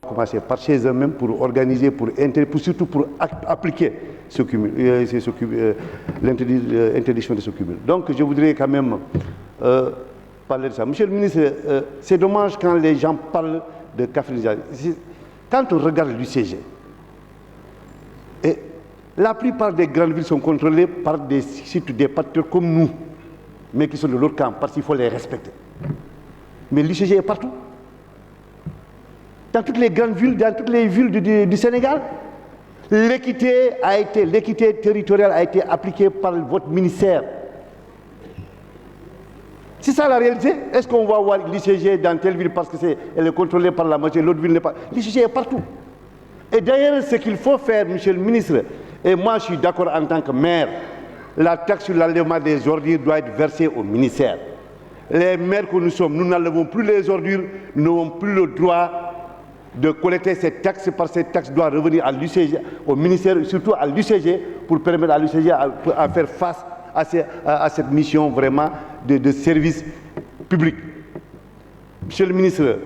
Commencer par chez eux-mêmes pour organiser, surtout pour appliquer l'interdiction de ce cumul. Donc je voudrais quand même parler de ça. Monsieur le ministre, c'est dommage quand les gens parlent de caféinisation. Quand on regarde l'UCG, et la plupart des grandes villes sont contrôlées par des sites, des patriotes comme nous, mais qui sont de l'autre camp, parce qu'il faut les respecter. Mais l'UCG est partout. Dans toutes les grandes villes, dans toutes les villes du Sénégal, l'équité territoriale a été appliquée par votre ministère. C'est ça la réalité. Est-ce qu'on va voir l'ICG dans telle ville parce qu'elle est contrôlée par la majorité, l'autre ville n'est pas. L'ICG est partout. Et d'ailleurs, ce qu'il faut faire, monsieur le ministre, et moi je suis d'accord en tant que maire, la taxe sur l'enlèvement des ordures doit être versée au ministère. Les maires que nous sommes, nous n'enlevons plus les ordures, nous n'avons plus le droit de collecter cette taxe, parce que cette taxe doit revenir à l'UCG, au ministère, surtout à l'UCG, pour permettre à l'UCG à faire face à cette mission vraiment de service public. Monsieur le ministre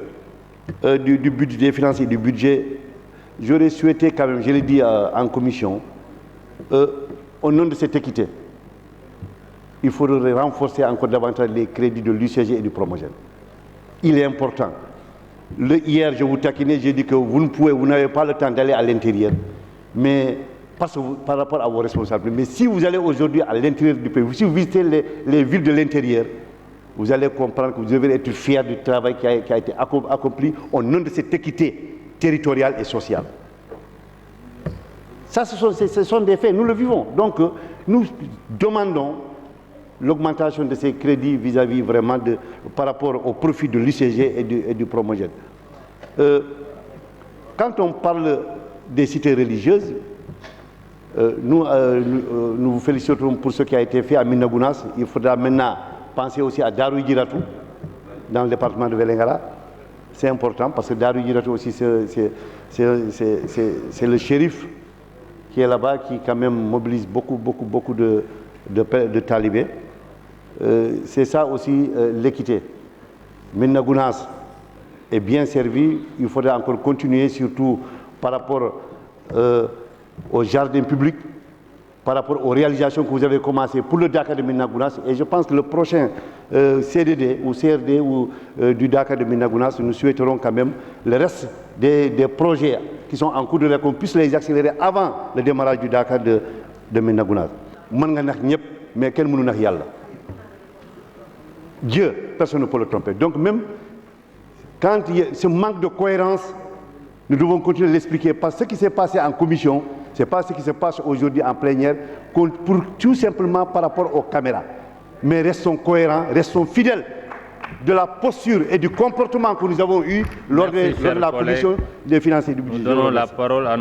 du budget, des finances et du budget, j'aurais souhaité quand même, je l'ai dit en commission, au nom de cette équité, il faudrait renforcer encore davantage les crédits de l'UCG et du Promogène. Il est important. Hier, je vous taquinais, j'ai dit que vous n'avez pas le temps d'aller à l'intérieur, mais par rapport à vos responsabilités. Mais si vous allez aujourd'hui à l'intérieur du pays, si vous visitez les villes de l'intérieur, vous allez comprendre que vous devez être fiers du travail qui a été accompli au nom de cette équité territoriale et sociale. Ça, ce sont des faits, nous le vivons. Donc, nous demandons l'augmentation de ces crédits vis-à-vis vraiment par rapport au profit de l'UCG et du Promogène. Quand on parle des cités religieuses, nous vous félicitons pour ce qui a été fait à Minagounas. Il faudra maintenant penser aussi à Darou Djiratou, dans le département de Vélingara. C'est important parce que Darou Djiratou aussi, c'est le shérif qui est là-bas, qui quand même mobilise beaucoup de talibés. C'est ça aussi l'équité. Minagounas est bien servi, il faudrait encore continuer, surtout par rapport aux jardins publics, par rapport aux réalisations que vous avez commencées pour le Dakar de Minagounas. Et je pense que le prochain CDD ou CRD du Dakar de Minagounas, nous souhaiterons quand même le reste des projets qui sont en cours de qu'on puisse les accélérer avant le démarrage du Dakar de Minagounas. Mais quel monde n'a Yalla. Dieu, personne ne peut le tromper. Donc même quand il y a ce manque de cohérence, nous devons continuer de l'expliquer. Parce que ce qui s'est passé en commission, ce n'est pas ce qui se passe aujourd'hui en plénière, pour tout simplement par rapport aux caméras. Mais restons cohérents, restons fidèles de la posture et du comportement que nous avons eu lors de la commission des finances et du budget. Nous donnons la parole à